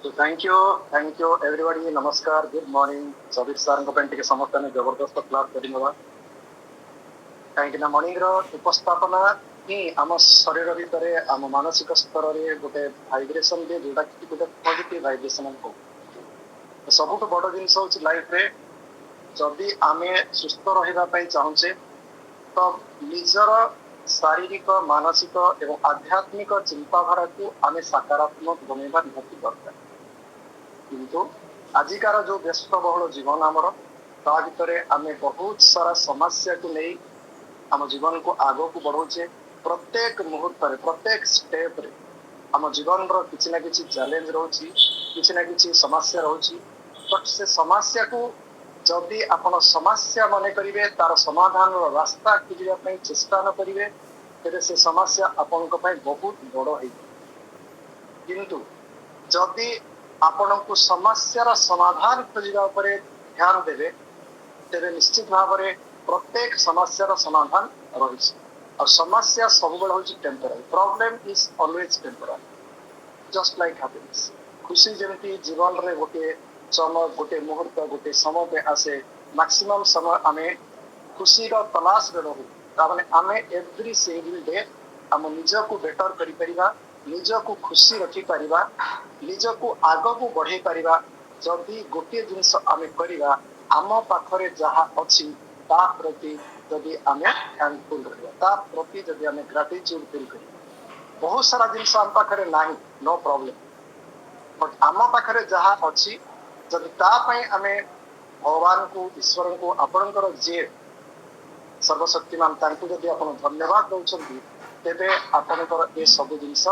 So thank you everybody. Namaskar, good morning. Sabir sir को paint के समस्त ने जबरदस्त क्लास करिनवा काहेकि ना मॉर्निंग रो उपस्थापना ही आम शरीर भितर आम मानसिक स्तर रे गोटे वाइब्रेशन दे जोटा कि गोटे पॉजिटिव वाइब्रेशन हो सबुठ बड़ जिनस होची लाइफ रे जदि आमे सुस्थ रहिबा पई चाहूचे तो निजर शारीरिक मानसिक एवं आध्यात्मिक चिंताधारा को आमे सकारात्मक बनैबा निहाती दरकार किंतु आजिकार जो व्यस्तबहुल जीवन आमर ता भितर आमे बहुत सारा समस्या को नहीं आम जीवन को आग को बढ़ाऊे प्रत्येक मुहूर्त प्रत्येक स्टेप रे आम जीवन किसी ना किसी चैलेंज रोची किसी ना किसी समस्या रोची बट से समस्या को जदि आपण समस्या मन करेंगे तार समाधान रास्ता खोजा चेष्टा न करेंगे तेरे से समस्या आपण बहुत बड़ हो किंतु जदि आपण को समस्यार समाधान खोजा ध्यान देवे तेरे निश्चित भाव में प्रत्येक समस्यार समाधान रही और समस्या सब हूँ temporary problem is always temporary just like happiness खुशी जमी जीवन रे गोटे समय गोटे मुहूर्त गोटे समय पे आसे मैक्सिमम समय आमे खुशी रो तलाश रे रहू ताने आमे एवरी सिंगल डे आम निज को बेटर करि परिबा निज को खुशी रखी परिबा निज को आग को बढ़े परिबा जदि गोटे जिनस आमे करिबा आम पाखरे जहा अछि ता प्रति जदि आमे थैंकफुल रहिबा ता प्रति जदि आमे ग्रेटिट्यूड फील करिबा बहुत सारा जिनस आम पाखरे नाही नो प्रॉब्लम बट आम पाखरे जहा अछि जदि ता पई आमे भगवान को ईश्वर को आपणकर जे सर्वशक्तिमान तांको जदि आपण धन्यवाद दउछंती तेबे आपणकर ए सब जिनस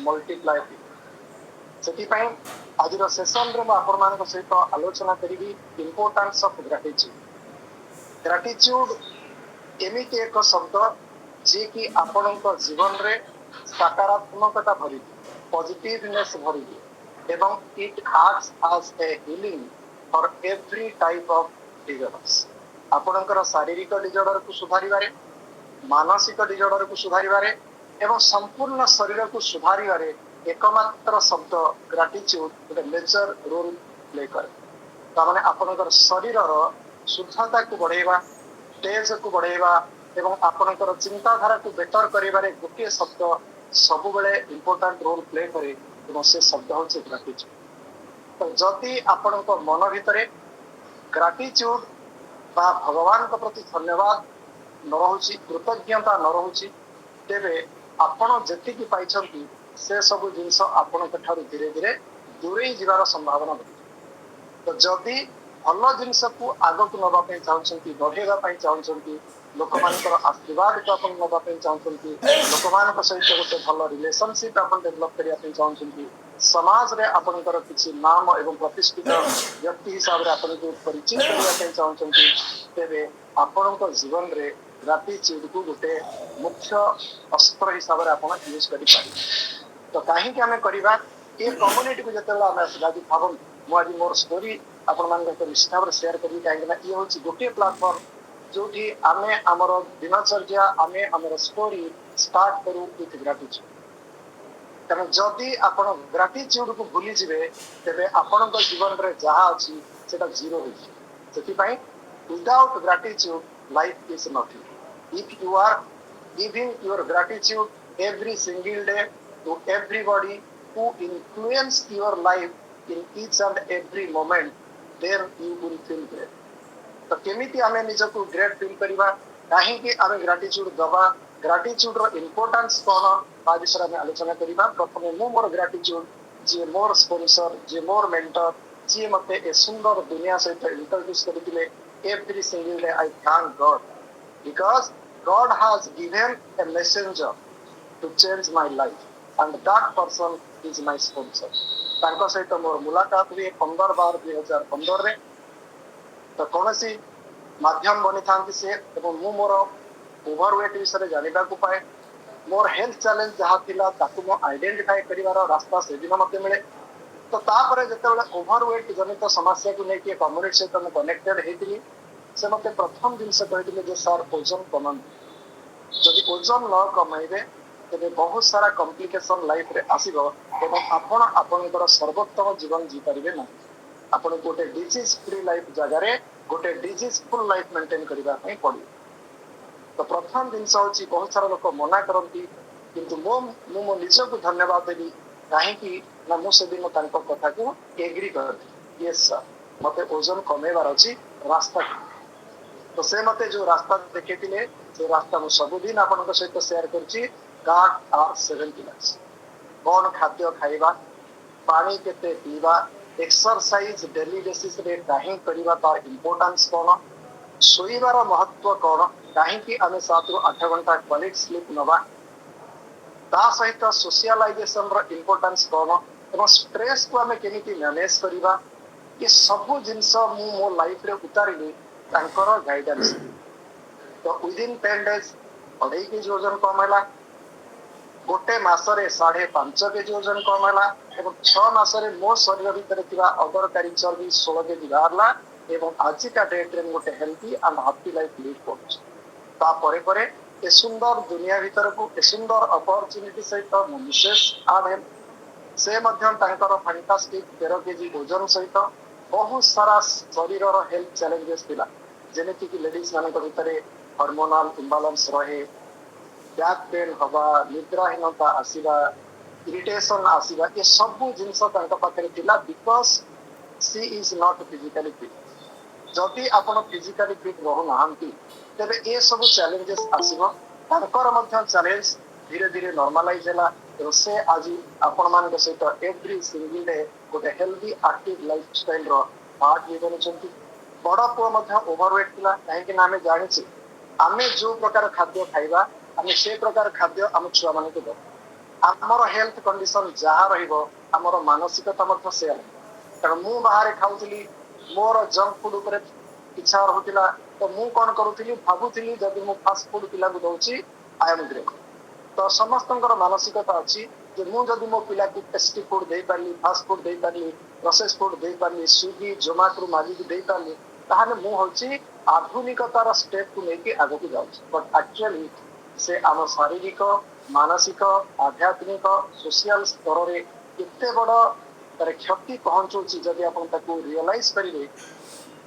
मल्टीप्लाई सेति पई आज सेशन रे आपण मान सहित आलोचना करी इम्पोर्टेंस ऑफ ग्रेटिट्यूड ग्रेटिट्यूड एमिति एक शब्द जे कि आपणकर जीवन रे सकारात्मकता भरी पॉजिटिवनेस भरी एवं it acts as a healing for every type of disorders आपणकर शारीरिक डिजॉर्डर को सुधारिबारे मानसिक डिजॉर्डर को सुधारिबारे एवं संपूर्ण शरीर को सुधारिबारे एकमात्र शब्द ग्रेटिट्यूड गोटे मेजर रोल प्ले करे तामाने आपणकर शरीर शुद्धता को बढ़ेबा तेज को बढ़ेबा एवं आपणकर चिंताधारा को बेटर करिबारे गोटे शब्द सब बेले इंपोर्टेंट रोल प्ले करे एवं से शब्द होचे ग्रेटिट्यूड तो जदि आपणक मन भितर ग्रेटिट्यूड बा भगवान के प्रति धन्यवाद न रहुची कृतज्ञता न रहुची तेबे आपण जेतिकी पाइछंती से सब जिनस आपणक ठारू धीरे धीरे दूरे जीवार संभावना बढ़ी तो जदि भल जिनस को आग को नबा पई चाहछंती बढ़ेगा पई चाहछंती लोक मानकर आशीर्वाद को अपन नबा पई चाहछंती लोक मान सहित गोटे भल रिलेशनशिप अपन डेवलप करिया पई चाहछंती समाज रे आपनकर किछि नाम एवं प्रतिष्ठित व्यक्ति हिसाब रे आपन को परिचित करिया पई चाहछंती तेबे आपनकर जीवन रे ग्रेटिट्यूड को गोटे मुख्य अस्त्र हिसाब रे आपन यूज करि पारि तो काहे कि हमें करिबा ए कम्युनिटी को जतला हम आजि भाबन मो आज मोर स्टोरी आपन मान को हिसाब रे शेयर करि काहे ना ई होछि गोटे प्लेटफॉर्म जोठी आमे हमर दिनचर्या आमे हमर स्टोरी स्टार्ट करू विथ ग्रेटिट्यूड कारण जदि आपण ग्रेटिट्यूड को भूली जिवे तेबे आपण जीवन रे जहा अछि सेटा जीरो हो सेति पई without gratitude life is nothing if you are giving your gratitude every single day to everybody who influence your life in each and every moment then you will feel great तो केमिति आमे निजको great feel करिबा काहे कि आमे gratitude दबा gratitude रो importance कोन बा विषय में आलोचना करिबा प्रथमे मु मोर ग्रेटिट्यूड जे मोर स्पॉन्सर जे मोर मेंटर जे मते ए सुंदर दुनिया सहित इंट्रोड्यूस करथिले every single day I thank God because God has given a messenger to change my life and that person is my sponsor तांको सहित मोर मुलाकात हुए 15/12/2015 रे तो कौन सी माध्यम बनी था से मु मोर ओवरवेट विषय जानवा को पाए मोर हेल्थ चैलेंज जहाँ थिला ताकू मो आइडेंटिफाई करिवार रास्ता से दिन मते मिले तो तापर जेतेबेले ओवरवेट जनित समस्या को लेके कम्युनिटी सहित मैं कनेक्टेड हेतिली से मते प्रथम दिन से कहथिले जे सर ओजन कमान जदि ओजन न कमाइबे तेरे बहुत सारा कॉम्प्लिकेशन लाइफ रे आसीबो एवं आपण आपनकर सर्वोत्तम जीवन जी परिबे ना आपण गोटे डिजीज फ्री लाइफ जगह रे गोटे डिजीज फुल लाइफ मेंटेन करबा पई पड़ी तो प्रथम दिन होची बहुत सारा लोक मना करती किंतु मो निज को धन्यवाद देवी कहीं ना मु से दिन तांको कथा को एग्री करती यस सर मते ओजन कमेबार अछि रास्ता तो से मते जो रास्ता देखैतिले से रास्ता मु सबुदिन आपनक सहित शेयर करछि गार्ड आर 7 पिलर्स कौन खाद्य खाइबा पानी केते पीवा एक्सरसाइज डेली बेसिस रे काहे करिबा तार इंपोर्टेंस कोन सोईबार महत्व कोन काहे आमे 7 रु 8 घंटा क्वालिटी स्लीप नबा ता सहित सोशलाइजेशन रो इंपोर्टेंस कोन एवं स्ट्रेस को आमे केमिति मैनेज करिबा ये सब जिनस मु मो लाइफ रे उतारिली तांकर गाइडेंस तो विदिन 10 डेज 2.5 केजी वजन कम हैला गोटे मासरे 5.5 केजी वजन कम हैला एवं 6 मासरे मो शरीर भीतर थिबा अदरकारी चर्बी 16 केजी बाहरला एवं आज का डेट रे गोटे healthy and happy life lead करछ ता परे परे ए सुंदर दुनिया भीतर को ए सुंदर अपॉर्चुनिटी सहित मो मिसेस आवेन से मध्यम तांकर फैंटास्टिक 13 केजी वजन सहित बहुत सारा शरीर हेल्थ चैलेंजेस थिला जेनेति कि लेडीज मानक भीतर हार्मोनल इम्बैलेंस रहे बैक पेन हवा निद्राहीनता आसीबा इरिटेशन आसीबा ये सब जिनस तांका पाखरे थिला because she is not physically fit जदि आपण फिजिकली फिट रहु नाहंती तबे ए सब चैलेंजेस आसीबो तांकर मध्य चैलेंज धीरे धीरे नॉर्मलाइज हैला तो से आज आपण मान के सहित एवरी सिंगल डे गोटे हेल्दी एक्टिव लाइफस्टाइल रो पार्ट ये बनचंती बड़ पुओ मध्य ओवरवेट थिला काहे कि नामे जानिछि आमे जो प्रकार खाद्य खाइबा आमे से प्रकार खाद्य हम छुआ माने को दो हमर हेल्थ कंडीशन जहा रहिबो हमर मानसिकता मध्य से कारण मु बाहर खाउतली मोर जंक फूड ऊपर इच्छा रहउतिला तो मु कोन करूतली भाबुतली जदि मु फास्ट फूड पिला को दउची आई एम ग्रेट तो समस्तंकर मानसिकता अछि जे मु जदि मो पिला की टेस्टी फूड दे पारली फास्ट फूड दे पारली प्रोसेस फूड दे पारली स्विगी जोमेटो मागी दे पारली ताहाने मु होची आधुनिकतार स्टेप को लेके आगे को जाउची बट एक्चुअली से आम शारीरिक मानसिक आध्यात्मिक सोशल स्तर रे केते बड़ तार क्षति पहुंचुची जदि आपण ताको रियलाइज करिवे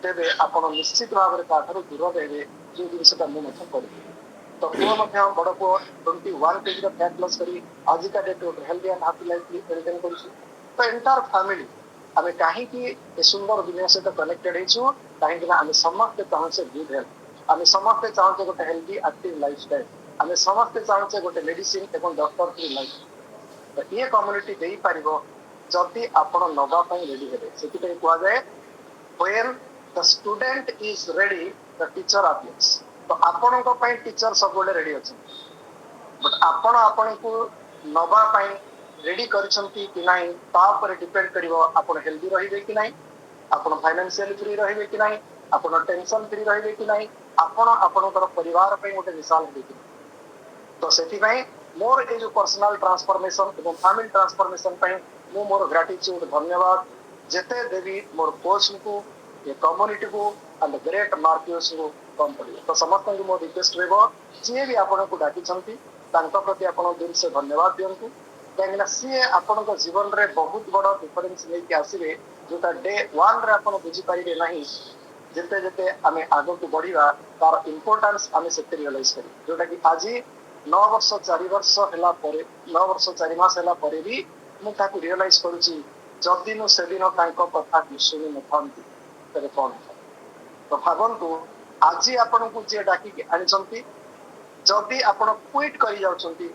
तेबे आपण निश्चित भाव रे ताठारु दूर रहबे जे जिनसटा मु मथ करिवे तो पुओ मध्य बड़ पुओ 21 केजी फैट लॉस करी आज का date healthy and happy life maintain करूछु तो एंटायर फैमिली आमे काहे कि ए सुंदर दुनिया से तो कनेक्टेड हेछु काहे कि आमे समस्त चाहछे गुड हेल्थ आमे समस्त चाहछे गोटे हेल्दी एक्टिव लाइफस्टाइल आमे समस्त चाहछे गोटे मेडिसिन एवं डॉक्टर फ्री लाइफ तो ये कम्युनिटी देई पारिबो जदि आपण नबा पई रेडी हेबे सेति पई कुआ जाय when the student is ready the teacher appears तो आपण को पई टीचर सब गोले रेडी अछि बट आपण आपण को नबा पई रेडी करछंती कि नाही ता पर डिपेंड करिवो आपण हेल्दी रहिबे कि नाही आपण फाइनेंशियली फ्री रहिबे कि नाही आपण टेंशन फ्री रहिबे कि नाही आपण आपणकर परिवार पई गोटे मिसाल हेबे कि तो सेति पई मोर ए जो पर्सनल ट्रांसफॉर्मेशन एवं फैमिली ट्रांसफॉर्मेशन पई मु मोर ग्रेटिट्यूड धन्यवाद जेते देवी मोर कोच को ये कम्युनिटी को एंड ग्रेट मार्क्यूस को कम पड़ी तो समस्त को मो रिक्वेस्ट रहबो जे भी आपण को डाकी छंती तांका प्रति आपण दिल से धन्यवाद दियंतु काहेकि सी आपण को जीवन रे बहुत बड़ डिफरेंस लेके आसीबे जोटा डे 1 रे आपण बुझी पारिबे नाही जेते जेते आमे आगो को बढ़िबा तार इंपोर्टेंस आमे सेते रियलाइज करी जोटा कि आज 9 वर्ष 4 वर्ष हला परे 9 वर्ष 4 मास हला परे भी मु ताकू रियलाइज करूची जदि नु सेदिन तांको कथा सुनि नथांती तबे कोन तो भाबंतु आज आपण को जे डाकी के आनिचंती जदि आपण क्विट करि जाउचंती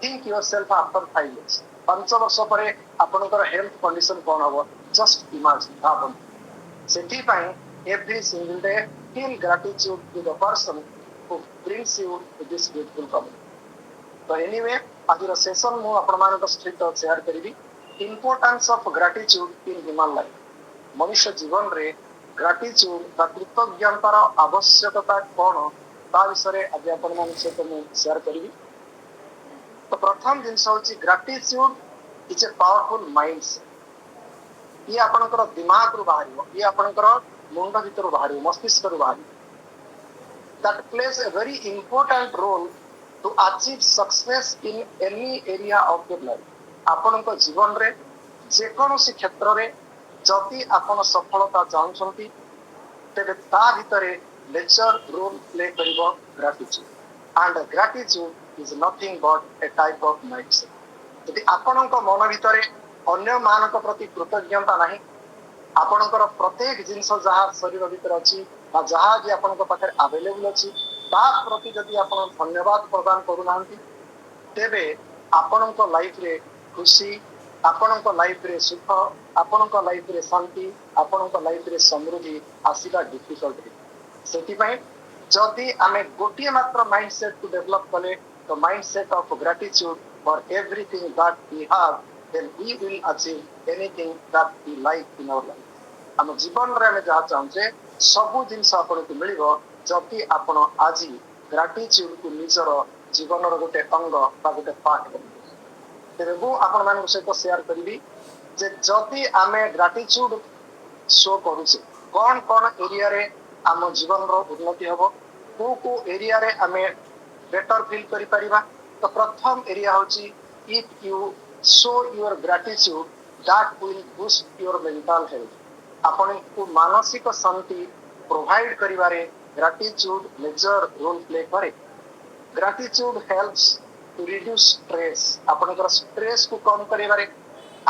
थिंक योरसेल्फ आफ्टर 5 इयर्स 5 वर्ष परे आपणकर हेल्थ कंडीशन कोन हबो जस्ट इमेजिन भाबंतु सेठी पई every single day feel gratitude to the person who brings you to this beautiful community तो एनीवे आज सेशन मु आपण मानक स्थित शेयर करिवि importance of gratitude in human life मनुष्य जीवन रे ग्रेटिट्यूड बा कृतज्ञतार आवश्यकता कोन ता विषय आज आपण मान सहित मु शेयर करिवि तो प्रथम जिनस होची gratitude is a powerful mind ये आपणकर दिमाग रु बाहरियो ये आपणकर मुंड भीतर बाहरियो मस्तिष्क रु बाहरियो that plays a very important role to achieve success in any area of your life. ଆପଣଙ୍କ ଜୀବନରେ ଯେକୌଣସି କ୍ଷେତ୍ରରେ ଯଦି ଆପଣ ସଫଳତା ଚାହୁଁଛନ୍ତି ତେବେ ତା ଭିତରେ ନେଚର ରୋଲ ପ୍ଲେ କରିବ ଗ୍ରାଟିଚ୍ୟୁଡ and gratitude is nothing but a type of mindset. ଯଦି ଆପଣଙ୍କ ମନ ଭିତରେ ଅନ୍ୟମାନଙ୍କ ପ୍ରତି କୃତଜ୍ଞତା ନାହିଁ ଆପଣଙ୍କର ପ୍ରତ୍ୟେକ ଜିନିଷ ଯାହା ଶରୀର ଭିତରେ ଅଛି ବା ଯାହା ବି ଆପଣଙ୍କ ପାଖରେ ଆଭେଲେବୁଲ ଅଛି ତା ପ୍ରତି ଯଦି ଆପଣ ଧନ୍ୟବାଦ ପ୍ରଦାନ କରୁନାହାନ୍ତି ତେବେ ଆପଣଙ୍କ ଲାଇଫରେ ଖୁସି ଆପଣଙ୍କ ଲାଇଫରେ ସୁଖ ଆପଣଙ୍କ ଲାଇଫରେ ଶାନ୍ତି ଆପଣଙ୍କ ଲାଇଫରେ ସମୃଦ୍ଧି ଆସିବା ଡିଫିକଲ୍ଟ ହେଇଯିବ। ସେଥିପାଇଁ ଯଦି ଆମେ ଗୋଟିଏ ମାତ୍ର ମାଇଣ୍ଡ ସେଟ୍ କୁ ଡେଭଲପ କଲେ ତ mindset of gratitude for everything that we have then we will achieve anything that we like in our life. ଆମ ଜୀବନରେ ଆମେ ଯାହା ଚାହୁଁଛେ ସବୁ ଜିନିଷ ଆପଣଙ୍କୁ ମିଳିବ ଯଦି ଆପଣ ଆଜି ଗ୍ରାଟିଚ୍ୟୁଡକୁ ନିଜର ଜୀବନର ଗୋଟେ ଅଙ୍ଗ ବା ଗୋଟେ ପାର୍ଟ କରିବେ। ତେବେ ମୁଁ ଆପଣମାନଙ୍କ ସହିତ ସେୟାର କରିବି ଯେ ଯଦି ଆମେ ଗ୍ରାଟିଚ୍ୟୁଡ ଶୋ କରୁଛେ କଣ ଏରିଆରେ ଆମ ଜୀବନର ଉନ୍ନତି ହବ କୋଉ ଏରିଆରେ ଆମେ ବେଟର ଫିଲ୍ କରିପାରିବା ତ ପ୍ରଥମ ଏରିଆ ହଉଛି if you show your gratitude that will boost your mental health. ଆପଣଙ୍କୁ ମାନସିକ ଶାନ୍ତି ପ୍ରୋଭାଇଡ କରିବାରେ ଗ୍ରାଟିଚ୍ୟୁଡ ମେଜର ରୋଲ ପ୍ଲେ କରେ। ଗ୍ରାଟିଚ୍ୟୁଡ ହେଲ୍ପସ୍ ଟୁ ରିଡ୍ୟୁସ ଷ୍ଟ୍ରେସ୍ ଆପଣଙ୍କର ଷ୍ଟ୍ରେସ୍ କୁ କମ କରିବାରେ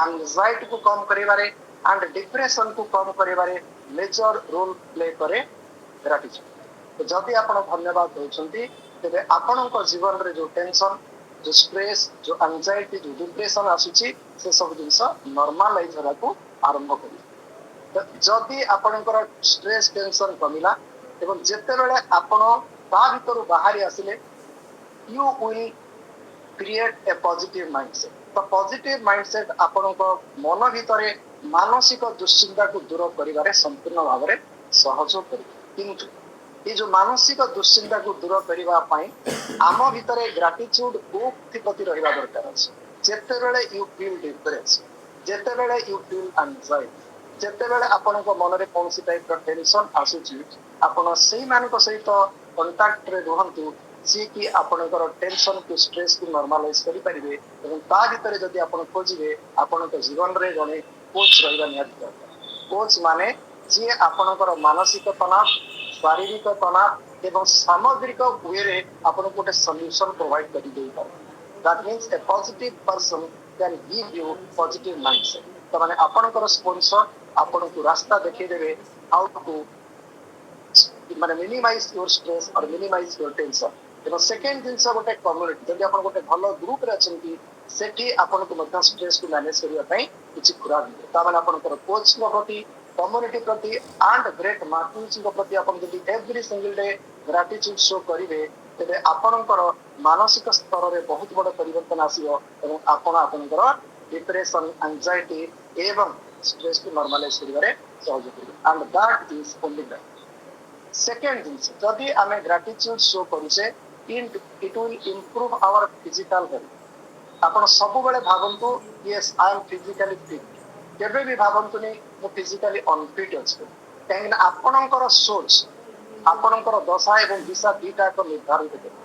anxiety କୁ କମ କରିବାରେ and depression କୁ କମ କରିବାରେ ମେଜର ରୋଲ ପ୍ଲେ କରେ ଗ୍ରାଟିଚ୍ୟୁଡ। ଯଦି ଆପଣ ଧନ୍ୟବାଦ ଦଉଛନ୍ତି ତେବେ ଆପଣଙ୍କ ଜୀବନରେ ଯୋଉ ଟେନସନ ଯୋଉ ଷ୍ଟ୍ରେସ୍ ଯୋଉ anxiety ଯୋଉ ଡିପ୍ରେସନ ଆସୁଛି ସେ ସବୁ ଜିନିଷ ନର୍ମାଲାଇଜ ହେବାକୁ ଆରମ୍ଭ କରିବ। ଯଦି ଆପଣଙ୍କର ଷ୍ଟ୍ରେସ୍ ଟେନସନ କମିଲା ଏବଂ ଯେତେବେଳେ ଆପଣ ତା ଭିତରୁ ବାହାରି ଆସିଲେ you will create a positive mindset. ତ ପଜିଟିଭ ମାଇଣ୍ଡସେଟ୍ ଆପଣଙ୍କ ମନ ଭିତରେ ମାନସିକ ଦୁଶ୍ଚିନ୍ତାକୁ ଦୂର କରିବାରେ ସମ୍ପୂର୍ଣ୍ଣ ଭାବରେ ସହଯୋଗ କରିବ। କିନ୍ତୁ ଏ ଯୋଉ ମାନସିକ ଦୁଶ୍ଚିନ୍ତାକୁ ଦୂର କରିବା ପାଇଁ ଆମ ଭିତରେ ଗ୍ରାଟିଚ୍ୟୁଡ କୋଉଥିପ୍ରତି ରହିବା ଦରକାର ଅଛି। ଯେତେବେଳେ ୟୁ ଫିଲ୍ ଡିପ୍ରେସ ଯେତେବେଳେ ୟୁ ଫିଲ୍ ଆନଜାଇଟି ଯେତେବେଳେ ଆପଣଙ୍କ ମନରେ କୌଣସି ଟାଇପର ଟେନସନ ଆସୁଛି ଆପଣ ସେଇମାନଙ୍କ ସହିତ କଣ୍ଟାକ୍ଟରେ ରୁହନ୍ତୁ ଯିଏକି ଆପଣଙ୍କର ଟେନସନକୁ ଷ୍ଟ୍ରେସକୁ ନର୍ମାଲାଇଜ କରିପାରିବେ ଏବଂ ତା ଭିତରେ ଯଦି ଆପଣ ଖୋଜିବେ ଆପଣଙ୍କ ଜୀବନରେ ଜଣେ କୋଚ୍ ରହିବା ନିହାତି ଦରକାର। କୋଚ୍ ମାନେ ଯିଏ ଆପଣଙ୍କର ମାନସିକ ତଣାବ ଶାରୀରିକ ତଣାବ ଏବଂ ସାମଗ୍ରିକ ୱେରେ ଆପଣଙ୍କୁ ଗୋଟେ ସଲ୍ୟୁସନ ପ୍ରୋଭାଇଡ କରିଦେଇପାରେ। That means a positive person can give you positive mindset. ତ ମାନେ ଆପଣଙ୍କର ସ୍ପନ୍ସର ଆପଣଙ୍କୁ ରାସ୍ତା ଦେଖେଇଦେବେ how to ମାନେ minimise your stress or minimise your tension. ଏବଂ ସେକେଣ୍ଡ ଜିନିଷ ଗୋଟେ କମ୍ୟୁନିଟି ଯଦି ଆପଣ ଗୋଟେ ଭଲ ଗ୍ରୁପରେ ଅଛନ୍ତି ସେଠି ଆପଣଙ୍କୁ ମଧ୍ୟ ଷ୍ଟ୍ରେସକୁ ମ୍ୟାନେଜ କରିବା ପାଇଁ କିଛି ଖୁରାକ ମିଳେ। ତାମାନେ ଆପଣଙ୍କର କୋଚଙ୍କ ପ୍ରତି କମ୍ୟୁନିଟି ପ୍ରତି ଆଣ୍ଡ ଗ୍ରେଟ୍ ମାର୍ଟିନ୍ସଙ୍କ ପ୍ରତି ଆପଣ ଯଦି ଏଭ୍ରି ସିଙ୍ଗଲ ଡେ ଗ୍ରାଟିଚ୍ୟୁଡ ଶୋ କରିବେ ତେବେ ଆପଣଙ୍କର ମାନସିକ ସ୍ତରରେ ବହୁତ ବଡ଼ ପରିବର୍ତ୍ତନ ଆସିବ ଏବଂ ଆପଣ ଆପଣଙ୍କର ଡିପ୍ରେସନ ଆନଜାଇଟି ଏବଂ ଷ୍ଟ୍ରେସକୁ ନର୍ମାଲାଇଜ କରିବାରେ ସହଯୋଗ କରିବେ and that is only that. Second ଜିନିଷ ଯଦି ଆମେ ଗ୍ରାଟିଚ୍ୟୁଡ ଶୋ କରୁଛେ it will improve our physical health. ଆପଣ ସବୁବେଳେ ଭାବନ୍ତୁ yes I am physically fit କେବେ ବି ଭାବନ୍ତୁନି ମୁଁ ଫିଜିକାଲି ଅନଫିଟ୍ ଅଛି କାହିଁକିନା ଆପଣଙ୍କର ସୋଚ୍ ଆପଣଙ୍କର ଦଶା ଏବଂ ଦିଶା ଦିଟା ଏକ ନିର୍ଦ୍ଧାରିତ କରିବ।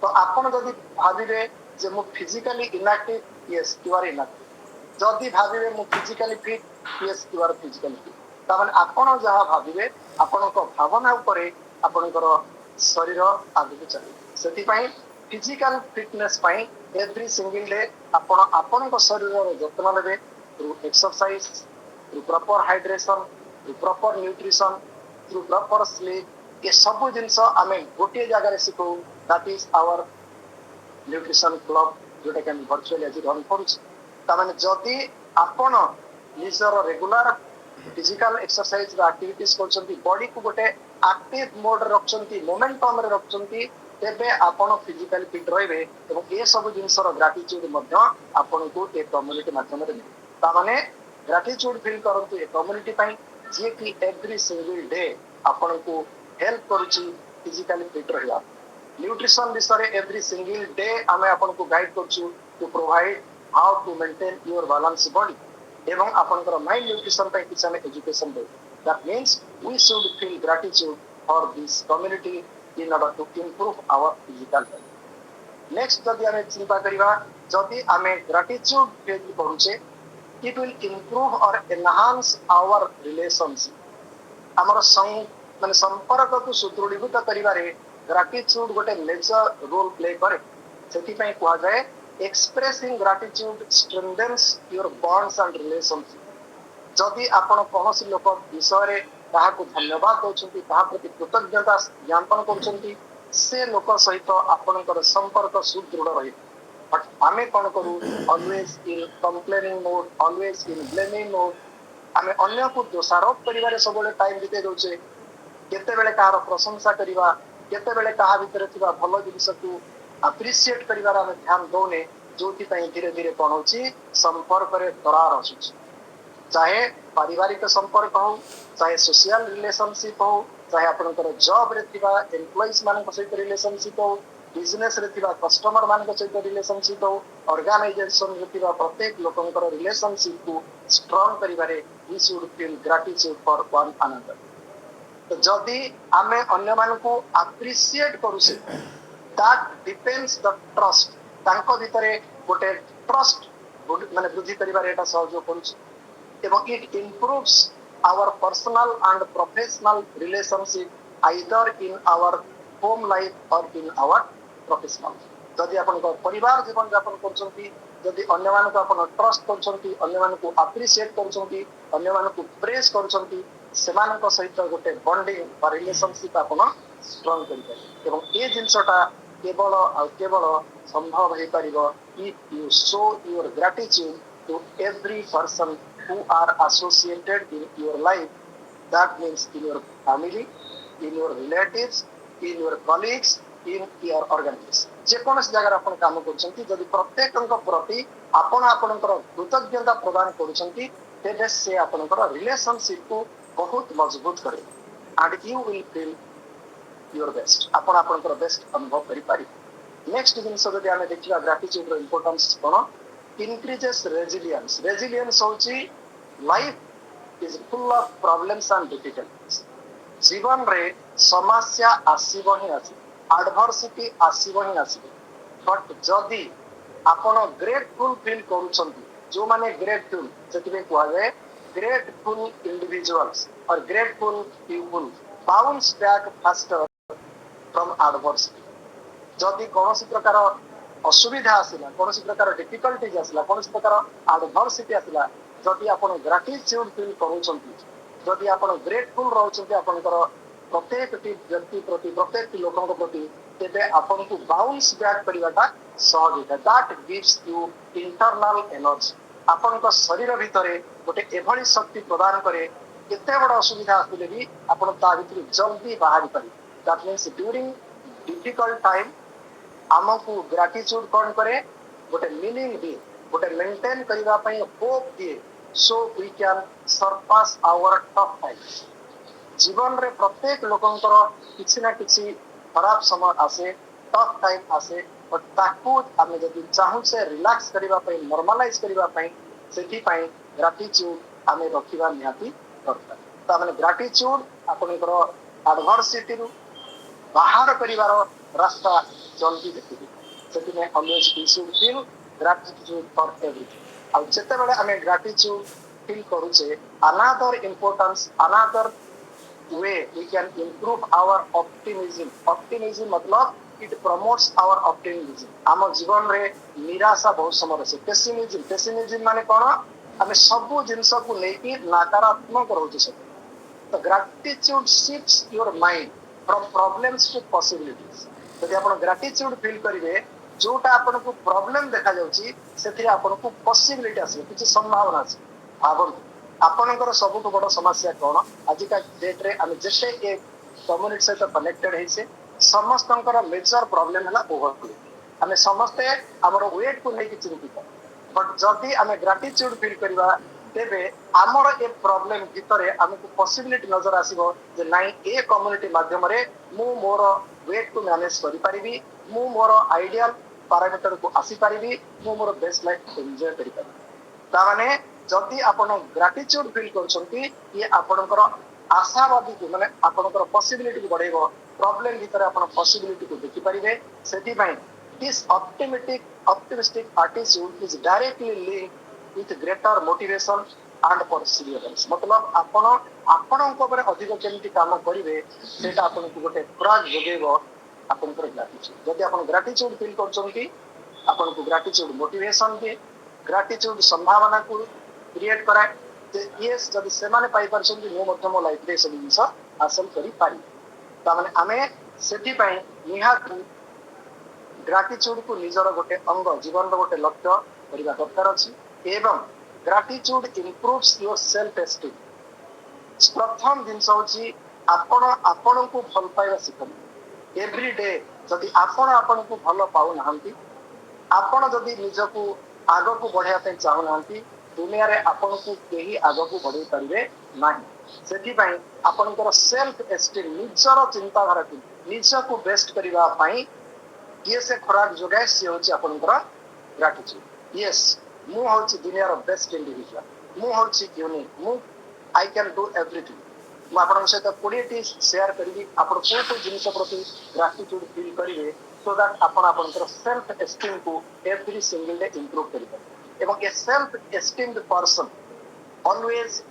ତ ଆପଣ ଯଦି ଭାବିବେ ଯେ ମୁଁ physically inactive yes you are inactive ଯଦି ଭାବିବେ ମୁଁ physically fit yes you are physically fit. ତାମାନେ ଆପଣ ଯାହା ଭାବିବେ ଆପଣଙ୍କ ଭାବନା ଉପରେ ଆପଣଙ୍କର ଶରୀର ଆଗକୁ ଚାଲିବ। ସେଥିପାଇଁ ଫିଜିକାଲ ଫିଟନେସ୍ ପାଇଁ ଏଭ୍ରି ସିଙ୍ଗଲ ଡେ ଆପଣ ଆପଣଙ୍କ ଶରୀରର ଯତ୍ନ ନେବେ through exercise through proper hydration through proper nutrition through proper sleep ଏ ସବୁ ଜିନିଷ ଆମେ ଗୋଟିଏ ଜାଗାରେ ଶିଖୁ that is our nutrition club ଯୋଉଟାକି ଆମେ ଭର୍ଚୁଆଲି ଆଜି ରନ୍ କରୁଛୁ। ତାମାନେ ଯଦି ଆପଣ ନିଜର ରେଗୁଲାର ଫିଜିକାଲ ଏକ୍ସରସାଇଜ ବା ଆକ୍ଟିଭିଟିଜ କରୁଛନ୍ତି ବଡିକୁ ଗୋଟେ ଆକ୍ଟିଭ ମୋଡରେ ରଖୁଛନ୍ତି ମୋମେଣ୍ଟମରେ ରଖୁଛନ୍ତି ତେବେ ଆପଣ ଫିଜିକାଲି ଫିଟ୍ ରହିବେ ଏବଂ ଏସବୁ ଜିନିଷର ଗ୍ରାଟିଚ୍ୟୁଡ ମଧ୍ୟ ଆପଣଙ୍କୁ ଏ କମ୍ୟୁନିଟି ମାଧ୍ୟମରେ ମିଳିବ। ତାମାନେ ଗ୍ରାଟିଚ୍ୟୁଡ ଫିଲ୍ କରନ୍ତୁ ଏ କମ୍ୟୁନିଟି ପାଇଁ ଯିଏକି ଏଭ୍ରି ସିଙ୍ଗଲ ଡେ ଆପଣଙ୍କୁ ହେଲ୍ପ କରୁଛି ଫିଜିକାଲି ଫିଟ୍ ରହିବା। ନ୍ୟୁଟ୍ରିସନ ବିଷୟରେ ଏଭ୍ରି ସିଙ୍ଗଲ ଡେ ଆମେ ଆପଣଙ୍କୁ ଗାଇଡ କରୁଛୁ to provide how to maintain your balance body ଏବଂ ଆପଣଙ୍କର ମାଇଣ୍ଡ ନ୍ୟୁଟ୍ରିସନ ପାଇଁ କିଛି ଆମେ ଏଜୁକେସନ ଦେଉ। That means we should feel gratitude for this community in order to improve our physical health. Next जदि आम चिंता करवा जदि आम ग्राटिट्यूड फील करुचे इट विल इम्प्रूव और एनहांस आवर रिलेशनशिप आमर माने संपर्क को सुदृढ़ीभूत करिवारे ग्राटिट्यूड गोटे मेजर रोल प्ले करे सेति पई कुआ जाए expressing gratitude strengthens your bonds and relationship जदि आपण कौन लोक विषय ताहाको धन्यवाद दउछंती ताहा प्रति कृतज्ञता ज्ञापन करूछंती से लोक सहित आपणकर संपर्क सुदृढ़ रही बट आमे कौन करू always in complaining mode always in blaming mode आमे अन्य को दोषारोप करिवारे सबले टाइम बिते दउछे केते बेले कहार प्रशंसा करिवा केते बेले कहा भितर थिबा भलो जिनिस को अप्रिशिएट करिवार आमे ध्यान दउने जोथि पई धीरे धीरे कोन होची संपर्क रे दरार आसुची चाहे पारिवारिक संपर्क हो चाहे सोशल रिलेशनशिप हो चाहे आपनकर जॉब रे थिबा एम्प्लॉइज मानक सहित रिलेशनशिप हो बिजनेस रे थिबा कस्टमर मानक सहित रिलेशनशिप हो ऑर्गेनाइजेशन रे थिबा प्रत्येक लोकंकर रिलेशनशिप को स्ट्रांग करिवारे we should feel gratitude for one another तो जदि आमे अन्य मानकु अप्रिशिएट करूसे दैट डिपेंड्स द ट्रस्ट तांको भितरे गोटे ट्रस्ट माने वृद्धि करिवारे एटा सहयोग करूछ এবং it improves our personal and professional relationship either in our home life or in our professional जदि आपण परिवार जीवन यापन करछंती जदि अन्य मानको आपण ट्रस्ट करछंती अन्य मानको अप्रिशिएट करछंती अन्य मानको प्रेज करछंती सेमानक सहित गोटे बॉन्डिंग बा रिलेशनशिप आपण स्ट्रांग करि पारे एवं ए जिंसटा केवल संभव हे परिबो if you show your gratitude to every person who are associated in your life. That means in your family, in your relatives, in your colleagues, in your organization. जेकोनस जगह आपण काम करछंती जदि प्रत्येकक प्रति आपण आपणकर कृतज्ञता प्रदान करछंती तेबे से आपणकर रिलेशनशिप को बहुत मजबूत करे and you will feel your best आपण आपणकर बेस्ट अनुभव करि पारि नेक्स्ट जिंस जदि आमे देखिबा ग्रेटिट्यूड रो इंपोर्टेंस कोन increases resilience. Resilience होची life is full of problems and difficulties. जीवन रे समस्या आसीबो ही आसीबो एडवर्सिटी आसीबो ही आसीबो बट जदि आपण ग्रेटफुल फील करूछंती जो माने ग्रेटफुल सेतिबे कुआ जाय ग्रेटफुल इंडिविजुअल्स और grateful people bounce back faster from adversity जदि कोनोसी प्रकार असुविधा आसला कौन प्रकार डिफिकल्टीज आसला कौन प्रकार एडवर्सिटी आसला जदि आपण ग्रेटिट्यूड फील करूछंती जदि आपण ग्रेटफुल रहउछंती आपनकर प्रत्येक व्यक्ति प्रति प्रत्येक लोकक प्रति तेबे आपण को बाउंस बैक करिवाटा सहज है that gives you internal energy आपनक शरीर भितरे गोटे एभली शक्ति प्रदान करे केते बड़ असुविधा आसले भी आपण ता भितर जल्दी बाहर पारि that means during difficult time आमको ग्रेटिट्यूड कौन करे गोटे मीनिंग दिए गोटे मेंटेन करिवा पई होप दिए so we can surpass our tough time जीवन रे प्रत्येक लोकंकर किछि ना किछि खराब समय आसे टफ टाइम आसे और ताकू आमे जदि चाहू से रिलैक्स करिवा पई नॉर्मलाइज करिवा पई सेठी पई ग्रेटिट्यूड आमे रखिबा निहाती दरकार त माने ग्रेटिट्यूड आपनकर एडवर्सिटी रु बाहर करिवार रास्ता जल्दी देखिबे सेति में always we should feel gratitude for everything और जते बेले हमें ग्रेटिट्यूड फील करूचे another importance another way we can improve our optimism मतलब इट प्रमोट्स आवर ऑप्टिमिज्म आम जीवन रे निराशा बहुत समय रहे पेसिमिज्म माने कोन हमें सब जिंस को लेकी नकारात्मक रहउचे सब तो gratitude shifts your mind from problems to possibilities यदि आपण ग्रेटिट्यूड फील करिवे जोटा आपण को प्रॉब्लम देखा जाउची सेथि आपण को पॉसिबिलिटी आसे किछि संभावना आसे भाबन आपनकर सबुठ बड़ समस्या कोन आज का डेट रे हम जसे ए कम्युनिटी से कनेक्टेड है से समस्तंकर मेजर प्रॉब्लम हला ओवरफ्लो हमें समस्ते हमर वेट को नहीं चिंतित बट जदि हमें ग्रेटिट्यूड फील करबा तेबे हमर ए प्रॉब्लम भितरे हमको पॉसिबिलिटी नजर आसीबो जे नाही ए कम्युनिटी माध्यम रे मु मोर वेट को मैनेज करि परिबी मु मोर आइडियल पैरामीटर को आसी परिबी मु मोर बेस्ट लाइफ एन्जॉय करि परिबी ता माने जदि आपण ग्रेटिट्यूड फील करछंती ये आपनकर आशावादी को माने आपनकर पॉसिबिलिटी को बढ़ेबो प्रॉब्लम भितरे आपण पॉसिबिलिटी को देखि परिबे सेति पई This optimistic attitude is directly linked with greater motivation and perseverance. मतलब आपण आपणଙ୍କ ଉପରେ ଅଧିକ କେମିତି କାମ କରିବେ ସେଟା ଆପଣଙ୍କୁ ଗୋଟେ ପ୍ରାଗ ଯୋଗେଇବ ଆପଣଙ୍କର ଗ୍ରାଟିଚ୍ୟୁଡ। ଯଦି ଆପଣ ଗ୍ରାଟିଚ୍ୟୁଡ ଫିଲ୍ କରୁଛନ୍ତି ଆପଣଙ୍କୁ ଗ୍ରାଟିଚ୍ୟୁଡ ମୋଟିଭେशन ଦିଏ, ଗ୍ରାଟିଚ୍ୟୁଡ संभावना को क्रिएट कराए जे यस जदि सेमाने पाई परछन्ती मो मध्य मो लाइफ रे सब जिंस हासिल करि पारि। ता माने आमे सेठी पई निहात ग्राटिच्यूड को निजर गोटे अंग जीवन गोटे लक्ष्य करबा दरकार अछि एवं ग्राटिच्यूड इंप्रूव्स योर सेल्फ एस्टीम। प्रथम जिंस होची आपण आपण को भल पाइबा सिखन एवरी डे जदि आपण आपण को भल पाउ नाहंती आपण जदि निजको आगो को बढ़िया पे चाहू नाहंती दुनिया रे आपण को केही आगो को बढ़ी परिबे नाही। सेठी पई आपनकर सेल्फ एस्टीम निजर चिंताधारा को निजको बेस्ट करबा पई ये से खराब जोगाए से होची आपनकर ग्रेटिट्यूड। यस मु होची दुनिया रो बेस्ट इंडिविजुअल मु होची यूनिक मु आई कैन डू एवरीथिंग। मु आपन सहित 20 टी शेयर करबी आपन को जिनिस प्रति ग्रेटिट्यूड फील करिवे सो दैट आपन आपनकर सेल्फ एस्टीम को एवरी सिंगल डे इंप्रूव करिवे एवं ए self esteemed person always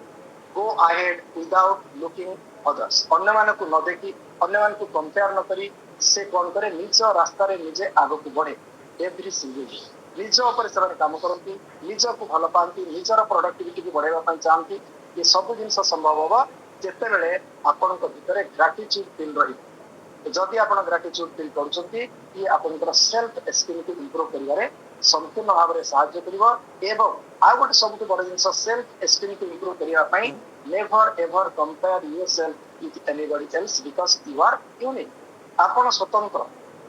go ahead without looking others. अन्य मानक को न देखी अन्य मानक को कंपेयर न करी से कौन करे निज रास्ता रे निजे आगो को बढ़े एवरी सिंगल डे निज ऊपर से काम करती निज को भल पाती निजर प्रोडक्टिविटी को बढ़ावा पई चाहती ये सब जिनिस संभव होबा जेते बेले आपन को भीतर ग्रेटिट्यूड फील रही। जदि आपन ग्रेटिट्यूड फील करछंती ये आपनकर सेल्फ एस्टीम को इंप्रूव करिवारे संपूर्ण भाव रे सहायता करिवो एवं आ गोटे सबसे बड़ जिनिस सेल्फ एस्टीम को इंप्रूव करिवा पई never ever compare yourself with anybody else because you are unique. आपण स्वतंत्र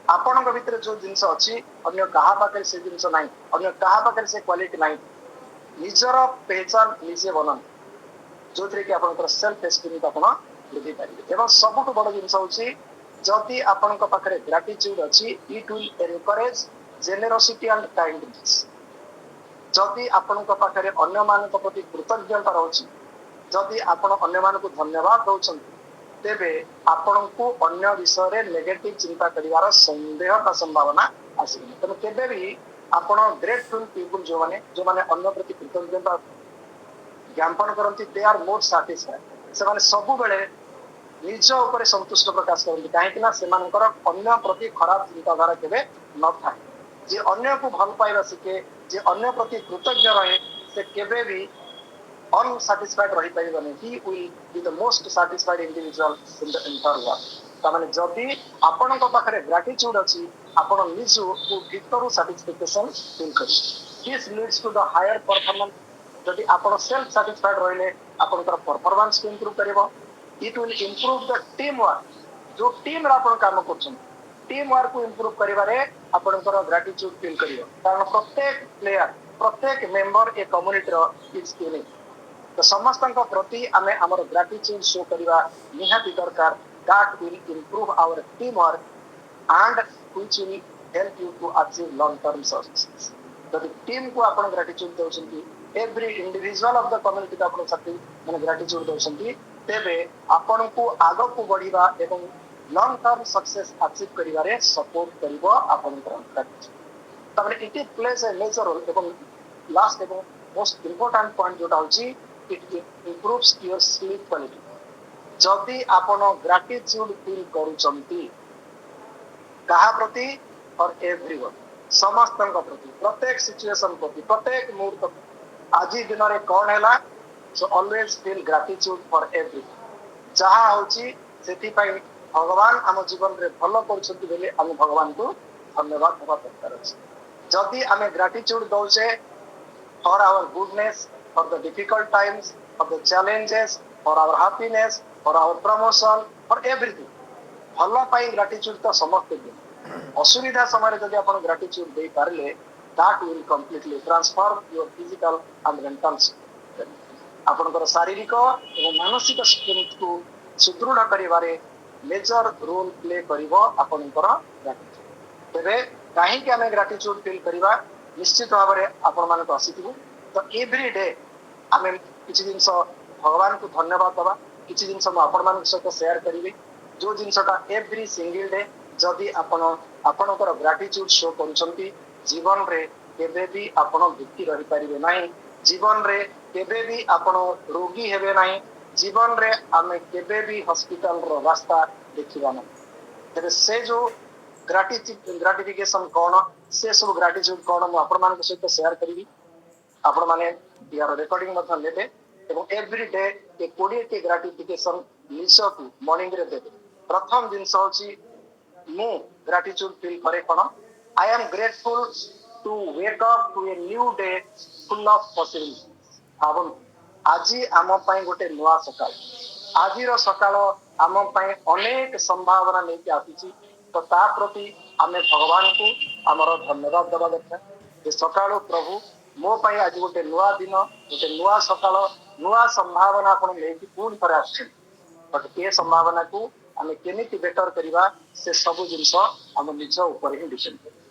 आपणक भितर जो जिनिस अछि अन्य कहा पाखे से जिनिस नाही अन्य कहा पाखे से क्वालिटी नाही निजर पहचान निजे बनन जो कि आपनकर सेल्फ एस्टीम को आपण वृद्धि पारिबे। एवं सबटु बड़ जिनिस होछि जदि आपनक पाखे ग्रेटिट्यूड अछि it will encourage generosity and kindness. जदि आपनक पाखे अन्य मानक प्रति कृतज्ञता रहछि जदि आपण अन्य मानक धन्यवाद दउछन तेबे आपण को अन्य विषय रे नेगेटिव चिंता करिवार संदेह का संभावना आसीबे। तने केबे भी आपण ग्रेटफुल पीपल जो माने अन्य प्रति कृतज्ञता ज्ञापन करती दे आर मोर सैटिस्फाइड से माने सब बेले निज ऊपर संतुष्ट प्रकाश करती कहीं सेमानकर अन्य प्रति खराब चिंताधारा केबे न थाए। जे अन्य को भल पाइबा सिखे जे अन्य प्रति कृतज्ञ रहे से केबे भी अनसैटिस्फाइड रही पाइबनी। He will be the most satisfied individual in the entire world. तामाने जदि आपनक पाखरे ग्रेटिट्यूड अछि आपण निज को भीतर सैटिस्फैक्शन फील करी this leads to the higher performance. जदि आपण सेल्फ सैटिस्फाइड रहिले आपनकर परफॉर्मेंस को इंप्रूव करिवो it will improve the team work. जो टीम रा आपण काम करछन टीम वर्क को इंप्रूव करिवारे आपनकर ग्रेटिट्यूड फील करिवो कारण प्रत्येक प्लेयर प्रत्येक मेंबर ए कम्युनिटी रो इज यूनिक। तो समस्त प्रति आमे हमर ग्रेटिट्यूड शो करिवा निहाती दरकार that will improve our team work and which will help you to achieve long term success. जदि टीम को आपण ग्रेटिट्यूड दउछंती every individual of the community का आपण सक्ति माने ग्रेटिट्यूड दउछंती तेबे आपण को आगो को बढ़िबा एवं लॉन्ग टर्म सक्सेस अचीव करिवारे सपोर्ट करिवो आपनकर ग्रेटिट्यूड। तबरे it plays a major role. एवं लास्ट एवं मोस्ट इंपोर्टेंट पॉइंट जोटा होची it improves your sleep quality. जदि आपण ग्रेटिट्यूड फील करूचंती कहा प्रति फॉर एवरीवन समस्त प्रति प्रत्येक सिचुएशन प्रति प्रत्येक मूड प्रति आज दिन रे कौन हैला so always feel gratitude for everyone. जहा होची सेति पई भगवान हम जीवन रे भलो करछंती बेले हम भगवान को धन्यवाद देबा दरकार अछि। जदि हमें gratitude दउछे for our goodness, for the difficult times, for the challenges, for our happiness, for our promotion, for everything. भला पाई ग्रेटिट्यूड तो समस्त दिन असुविधा समय जदि आपण gratitude they Parle that will completely transform your physical and mental strength. आपनकर शारीरिक एवं मानसिक स्ट्रेंथ को सुदृढ़ करिवारे मेजर रोल प्ले करिवो आपनकर ग्रेटिट्यूड। तेबे काहे कि हमें ग्रेटिट्यूड फील करिवा निश्चित भाव में आपण मान आसीथिबु। तो एवरी डे आम किसी जिनस भगवान को धन्यवाद दबा किसी जिनस आपण मान सहित शेयर करी जो जिनसटा एवरी सिंगल डे जदि आपणकर ग्राटिट्यूड शो करुछंती जीवन रे केबे भी आपण दुखी रही परिबे नाही जीवन रे केबे भी आपण रोगी हेबे नाही जीवन रे आमे केबे भी हॉस्पिटल रो रास्ता देखिबा नाही तेरे से जो ग्राटिफिकेशन कौन से सब ग्राटिट्यूड कौन मु आपण मान सहित शेयर करी आपण माने यार रिकॉर्डिंग मत लेबे एवं एवरी डे ए 20 के ग्राटिफिकेशन निशो को मॉर्निंग रे देबे प्रथम दिन होची मु ग्राटिट्यूड फील करे कोन I am grateful to wake up to a new day full of possibilities आबन आजी आम पई गोटे नुआ सकाळ आजी रो सकाळ आम पई अनेक संभावना लेके आसीची तो ता प्रति आमे भगवान को हमर धन्यवाद देबा दरकार जे सकाळ प्रभु मो पई आज गोटे नुआ दिन गोटे नुआ सकाळ नुआ संभावना आपण लेके पूर्ण करे आछी बट ए संभावना को आमे केमिति बेटर करिवा से सब जिंस हम निज ऊपर ही डिपेंड करे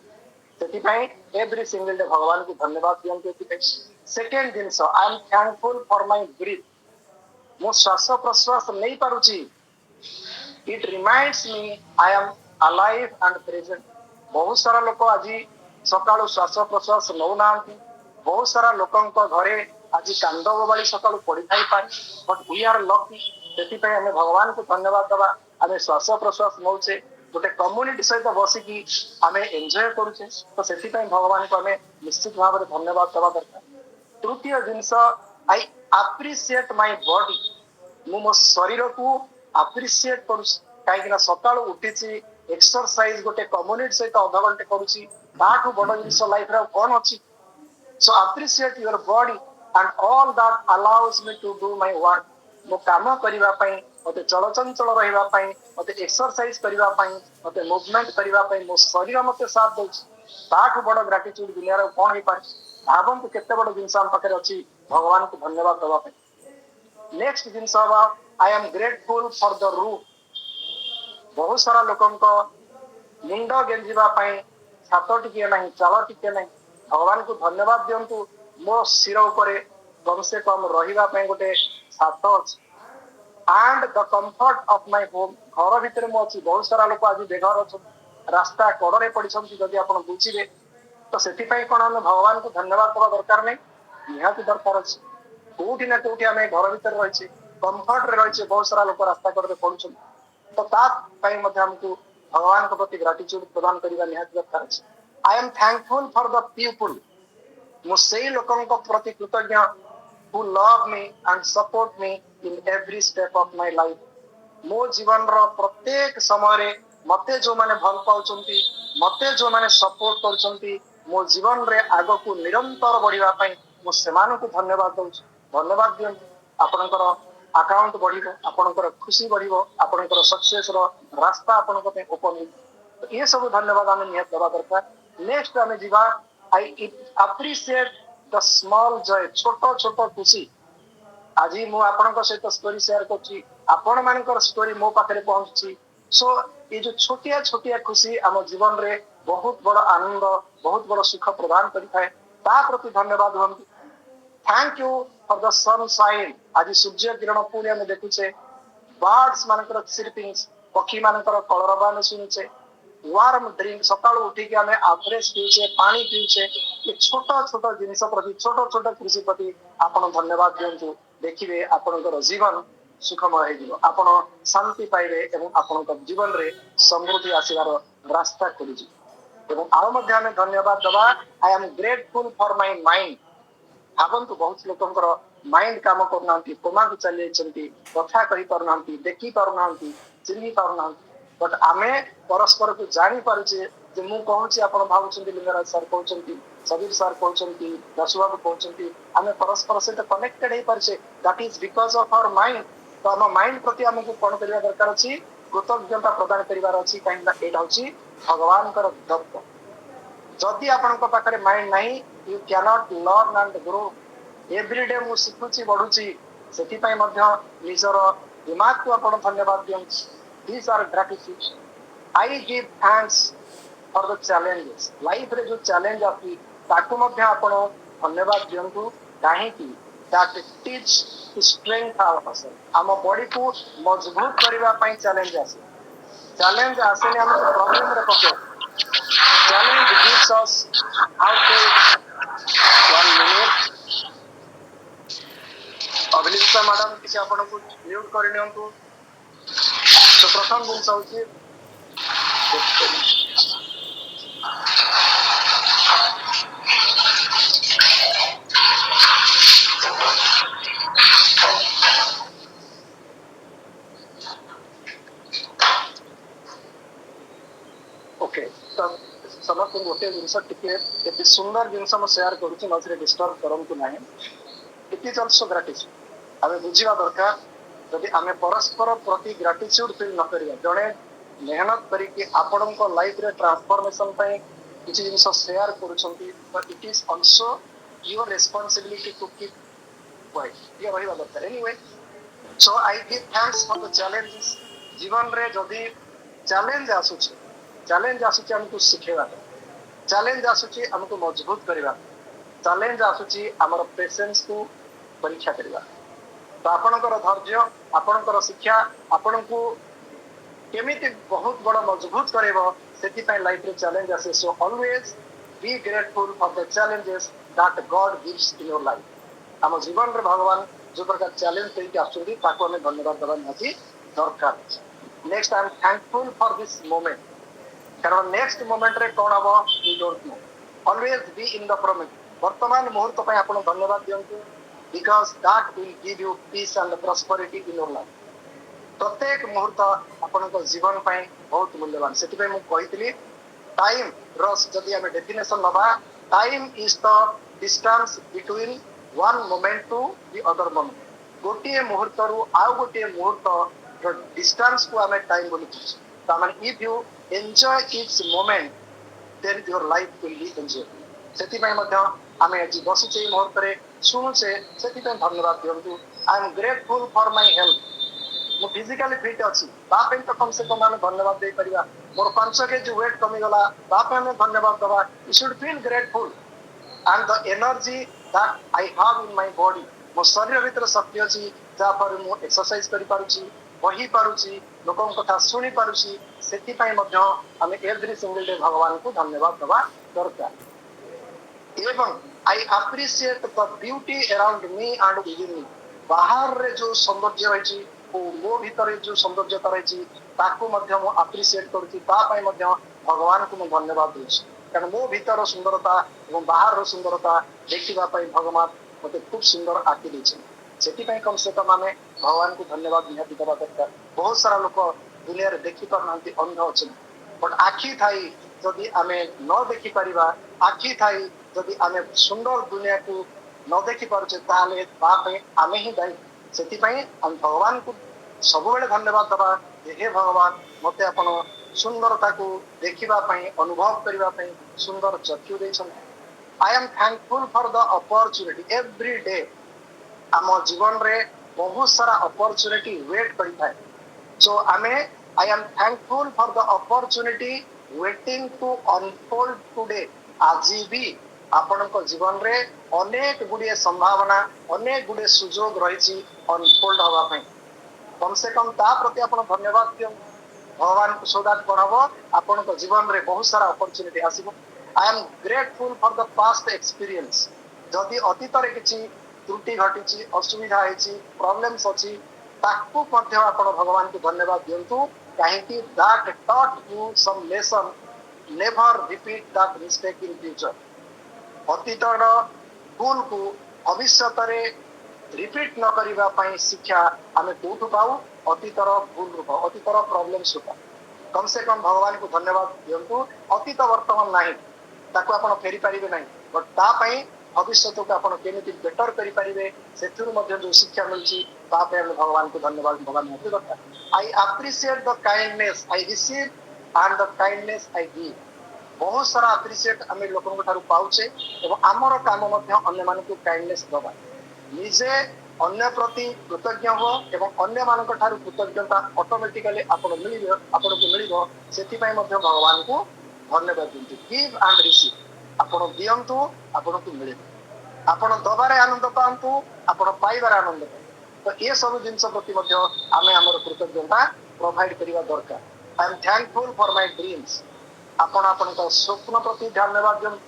सेति पई एवरी सिंगल डे भगवान को धन्यवाद दियंते एति सेकंड जिंस I am thankful for my breath मो श्वास प्रश्वास नहीं पारुची it reminds me I am alive and present बहुत सारा लोक आज सकाळु श्वास प्रश्वास नौ नांती बहुत सारा लोकंक घरे आज कांद बबाड़ी सकाळु पड़ी थाई पारे बट वी आर लकी सेति पई हमें भगवान को धन्यवाद दबा हमें श्वास प्रश्वास नौचे गोटे कम्युनिटी सहित बसिकी आमे एंजॉय करूचे तो सेति पई भगवान को हमें निश्चित भाव में धन्यवाद दबा दरकार तृतीय जिंस आई अप्रिशिएट माय बॉडी मु मो शरीर को अप्रिशिएट करू कहीं सकाळु उठिची एक्सरसाइज गोटे कम्युनिटी सहित अध घंटे करूची ताठू बड़ जिंस लाइफ रे कोन अछि so appreciate your body and all that allows me to do my work मो काम करिवा पई मते चलचंचल रहिवा पई मते एक्सरसाइज करिवा पई मते मूवमेंट करिवा पई मो शरीर मते साथ दउछ ताठू बड़ ग्रेटिट्यूड दुनिया रे कोन हे पारे भाबन तो केते बड़ जिंस हम पाखे अछि भगवान को धन्यवाद दबा पई नेक्स्ट जिंस हवा आई am grateful for the roof बहुत सारा लोकन को मुंड गेंजिबा पई छात टिके नहीं चाल टिके नहीं भगवान को धन्यवाद दियंतु मो सिर ऊपर कम से कम रहिबा पई गोटे छात अछि and the comfort of my home घर भीतर मो अछि बहुत सारा लोक आज बेघर अछि रास्ता कड़रे पड़िछंती जदि आपण बुझिबे तो सेति पई कोन हम भगवान को धन्यवाद देबा दरकार नै निहाती दरकार अछि कोठी ना कोठी हमें घर भीतर रहिछि कंफर्ट रे रहिछि बहुत सारा लोक रास्ता कड़रे पड़ुछंती तो ता पई मध्ये हमको भगवान के प्रति ग्रेटिट्यूड प्रदान करिबा निहाती दरकार अछि आई am thankful for the people मु सेही लोकन को प्रति कृतज्ञ who love me and support me in every step of my life मो जीवन रो प्रत्येक समय रे मते जो माने भल पाउचंती मते जो माने सपोर्ट करचंती मो जीवन रे आगो को निरंतर बढ़िबा पई मो सेमान को धन्यवाद दउछ धन्यवाद दियन आपनकर अकाउंट बढ़िबो आपनकर खुशी बढ़िबो आपनकर सक्सेस रो रास्ता आपनक पे ओपन तो ये सब धन्यवाद हमें नियत दबा दरकार नेक्स्ट हमें जीवा आई अप्रिशिएट द स्मॉल जॉय छोटो छोटो खुशी आज मु आपनक सहित स्टोरी शेयर करछि आपण मानकर स्टोरी मो पाखरे पहुंची सो ये जो छोटिया छोटिया खुशी हम जीवन रे बहुत बड़ आनंद बहुत बड़ सुख प्रदान करि थाए ता प्रति धन्यवाद हम thank you for the sunshine आज सूर्य किरण पूरी हम देखुचे बर्ड्स मानकर चिरपिंग्स पक्षी मानकर कलरबान सुनुचे वार्म ड्रिंक सकाळ उठी के हमें फ्रेश पीछे पानी पीछे ये छोटा छोटा जिनिस प्रति छोटा छोटा कृषि प्रति आपण धन्यवाद दियंतु देखिबे आपनकर जीवन सुखमय हे जीव आपण शांति पाइबे एवं आपनकर जीवन रे समृद्धि आसीबार रास्ता खुली जी एवं आउ मध्ये हमें धन्यवाद दबा I am grateful for my mind भावन्तु बहुत लोकंकर माइंड काम करनांती कोमा को चली चंती कथा कहि परनांती देखि परनांती चिन्हि परनांती बट आमे परस्पर को जानी पारुचे जे मु कहूची आपण भावुचंती लिंगराज सर कहउचंती सबीर सर कहउचंती दशबाबू कहउचंती आमे परस्पर से कनेक्टेड हे परछे that is because of our mind तो हम माइंड प्रति हमको कोन करिया दरकार अछि कृतज्ञता प्रदान करिवार अछि काइंदा एटा होची भगवान कर दत्त जदि आपनक पाखरे माइंड नाही you can not learn and grow every day मु सिखुची बढ़ुची सेति पई मध्ये निजर दिमाग को आपण धन्यवाद दियं these are gratitude I give thanks for the challenges life रे जो चैलेंज आती ताकू मध्ये आपण धन्यवाद दियंतु काहे कि that teach to strength ourselves हम बॉडी को मजबूत करबा पई चैलेंज आसी चैलेंज आसेनी हमको प्रॉब्लम रे पके challenge gives us how to 1 minute Abhilipta madam किसी आपन को म्यूट कर नियंतु तो प्रथम दिन होची ओके तो समस्त गोटे जिनस टिके एति सुंदर जिनस हम शेयर करूची मझरे डिस्टर्ब करंतु नाही इट इज आल्सो ग्रेटिट्यूड आमे बुझिबा दरकार जदि आमे परस्पर प्रति ग्रेटिट्यूड फील न करिया जणे मेहनत करी कि आपन को लाइफ रे ट्रांसफॉर्मेशन पई किछि जिनस शेयर करूछंती but it is also your responsibility to keep quiet ये रहिबा दरकार anyway so I give thanks for the challenges जीवन रे जदि चैलेंज आसुछि हमको शिखेवा चैलेंज आसुची हमको मजबूत करवा चैलेंज आसुची हमर पेशेंस को परीक्षा करवा तो आपनकर धैर्य आपनकर शिक्षा आपन को केमिति बहुत बड़ा मजबूत करेबो सेति पय लाइफ रे चैलेंज आसे so always be grateful for the challenges that God gives in your life हम जीवन रे भगवान जो प्रकार चैलेंज देके आछुंदी ताको हमें धन्यवाद देबा निहाती दरकार next I am thankful for this moment कारण नेक्स्ट मोमेंट रे कोन हबो we don't know always be in the present वर्तमान मुहूर्त पय आपण धन्यवाद दियंतु because that will give you peace and prosperity in your life प्रत्येक मुहूर्त आपण को जीवन पय बहुत मूल्यवान सेति पय मु कहितली टाइम रस जदि हमें डेफिनेशन नबा time is the distance between one moment to the other moment गोटिए मुहूर्त रु आ गोटिए मुहूर्त रो डिस्टेंस को हमें टाइम बोली छी तामाने if you enjoy each moment then your life will be enjoyable सेति पय मध्य आमे आज बसुचे मुहूर्त रे सुनुचे सेति पय धन्यवाद दियंतु I am grateful for my health मु फिजिकली फिट अछि ता पय तो कम से कम आमे धन्यवाद दे परिबा मोर 5 केजी वेट कमी गला ता पय आमे धन्यवाद दबा you should feel grateful and the energy that I have in my body मो शरीर भीतर शक्ति अछि जा पर मु एक्सरसाइज करि पारुची वही पारुची लोकन कथा सुनी पारुची सेति पय मध्य हमें एवरी सिंगल डे भगवान को धन्यवाद दबा दरकार एवं I appreciate the beauty around me and within me बाहर रे जो सौंदर्य रहिची ओ मो भीतर जो सौंदर्यता रहिची ताको मध्य मु अप्रिशिएट करूची ता पय मध्य भगवान को मु धन्यवाद देछि कारण मो भीतर सुंदरता एवं बाहर रो सुंदरता देखिबा पय भगवान मते खूब सुंदर आकि देछि सेति पय कम से कम आमे भगवान को धन्यवाद निहाती दबा दरकार बहुत सारा लोक दुनिया रे देखि पर नांती अंध अछि बट आखि थाई जदि आमे न देखि परिबा आखि थाई जदि आमे सुंदर दुनिया को न देखि पारुचे ताले बापे आमे ही दाई सेति पय हम भगवान को सब बेले धन्यवाद दबा हे भगवान मते अपन सुंदरता को देखिबा पय अनुभव करिबा पय सुंदर चक्षु दैछन I am thankful for the opportunity every day आम जीवन रे बहुत सारा अपॉर्चुनिटी वेट करि थाए सो आमे I am thankful for the opportunity waiting to unfold today आज भी आपण को जीवन रे अनेक गुडिए संभावना अनेक गुडिए सुजोग रहिछि अनफोल्ड होबा पय कम से कम ता प्रति आपण धन्यवाद दियो भगवान को सौदात पढाबो आपण को जीवन रे बहुत सारा अपॉर्चुनिटी आसीबो I am grateful for the past experience जदि अतीत रे किछि त्रुटि घटिछि असुविधा हेछि प्रॉब्लम्स अछि ताकू मध्य आपण भगवान को धन्यवाद दियंतु काहे कि that taught you some lesson never repeat that mistake in future अतीत रो भूल को भविष्यत रे रिपीट न करिबा पई शिक्षा हमें कोठु पाऊ अतीत रो भूल रूप अतीत रो प्रॉब्लम्स रूप कम से कम भगवान को धन्यवाद दियंतु अतीत वर्तमान नाही ताको आपण फेरी परिबे नाही बट ता पई भविष्य को आपण केमिति बेटर करि परिबे सेथुर मध्ये जो शिक्षा मिलछि ता पे हम भगवान को धन्यवाद भगवान होते दरकार आई appreciate the kindness I receive and the kindness I give बहुत सारा अप्रिशिएट हमें लोकन थारु पाउचे एवं हमर काम मध्ये अन्य मान को काइंडनेस दबा निजे अन्य प्रति कृतज्ञ हो एवं अन्य मान ठारू कृतज्ञता ऑटोमेटिकली आपण मिलिबो आपण को मिलिबो सेति पय मध्ये भगवान को धन्यवाद दिंतु गिव एंड रिसीव आपण दियंतु आपण को मिलिबो आपण दबारे आनंद पांतु आपण पाइबार आनंद तो ये सब जिंस प्रति मध्ये आमे हमर कृतज्ञता प्रोवाइड करिवा दरकार I am thankful for my dreams. आपण आपणकर स्वप्न प्रति धन्यवाद दियंतु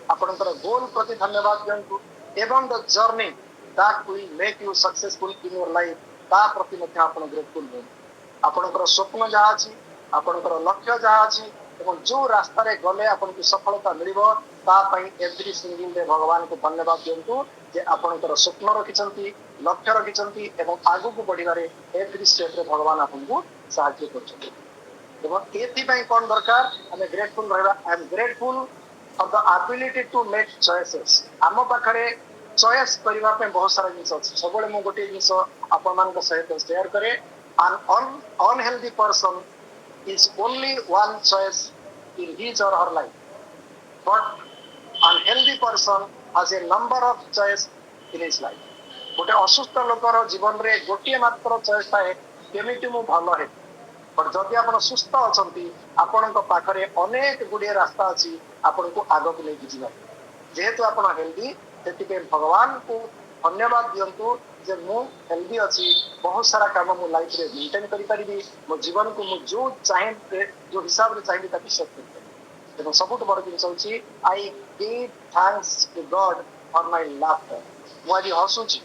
आपणकर गोल प्रति धन्यवाद दियंतु एवं the journey that will make you successful in your life ता प्रति ମଧ୍ୟ आपण ग्रेटफुल हो आपणकर स्वप्न जहा अछि आपणकर लक्ष्य जहा अछि एवं जो रास्ता रे गले आपनको सफलता मिलिबो ता पई एवरी सिंगल डे भगवान को धन्यवाद दियंतु जे आपणकर स्वप्न रखिचंती लक्ष्य रखिचंती एवं आगु को बढ़िबारे एवरी स्टेप रे भगवान आपनको सहायता करछंती एवं एथिपाई कौन दरकार हमें ग्रेटफुल रहबा I am grateful for the ability to make choices आम पाखरे चॉइस करबा पे बहुत सारा जिंस अछि सबले मो गोटे जिंस आपन मान को सहित शेयर करे an unhealthy person is only one choice in his or her life but unhealthy person has a number of choice in his life गोटे असुस्थ लोकर जीवन रे गोटे मात्र चॉइस थाए केमिति मु भलो हे पर जदि आपण सुस्थ अछंती आपणक पाखरे अनेक गुडे रास्ता अछि आपनको आगो को लेके जीवा जेहेतु आपण हेल्दी सेति पे भगवान को धन्यवाद दियंतु जे मु हेल्दी अछि बहुत सारा काम मु लाइफ रे मेंटेन करि परिबी मो जीवन को मु जो चाहे जो हिसाब रे चाहे ताकि सेट करि एवं सबुठ बड़ जिंस होछि I give thanks to God for my laughter मु आज हसुछि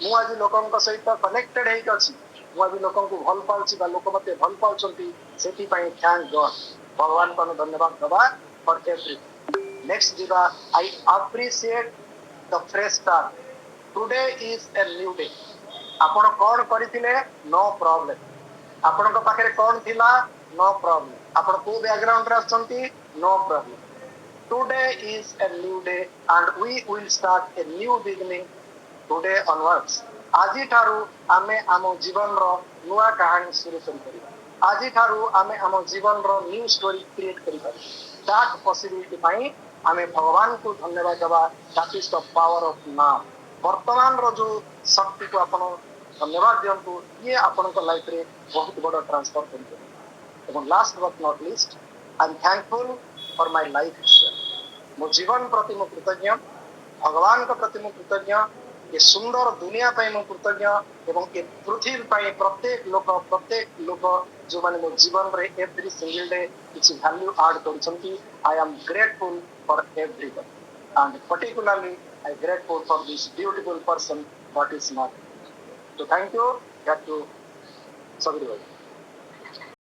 मु आज लोकन सहित कनेक्टेड हेक अछि मु आज लोकन को भल पाउछि बा लोक मते भल पाउछंती सेति पई थैंक गॉड भगवान को धन्यवाद दबा फॉर एवरीथिंग नेक्स्ट दिबा आई appreciate the fresh start today is a new day आपण कोन करिथिले नो प्रॉब्लम आपण को पाखरे कोन थिला नो प्रॉब्लम आपण को बैकग्राउंड रे आछंती no problem today is a new day and we will start a new beginning today onwards आजि ठारू आमे आम जीवन रो नुआ कहानी शुरू करि परिबा आजि ठारू आमे आम जीवन रो न्यू स्टोरी क्रिएट करि परिबा दैट पॉसिबिलिटी पई आमे भगवान को धन्यवाद देबा that is the power of now वर्तमान रो जो शक्ति को आपण धन्यवाद दियंतु ये आपण को लाइफ रे बहुत बड़ ट्रांसफर करि एवं last but not least I am thankful for my life मो जीवन प्रति मो कृतज्ञ भगवान के प्रति मो कृतज्ञ ये सुंदर दुनिया पाई मो कृतज्ञ एवं ये पृथ्वी पाई प्रत्येक लोक जो माने मो जीवन रे एवरी सिंगल डे किछि वैल्यू ऐड करछंती I am grateful for everyone and particularly I grateful for this beautiful person what is not so thank you that to Sabri bhai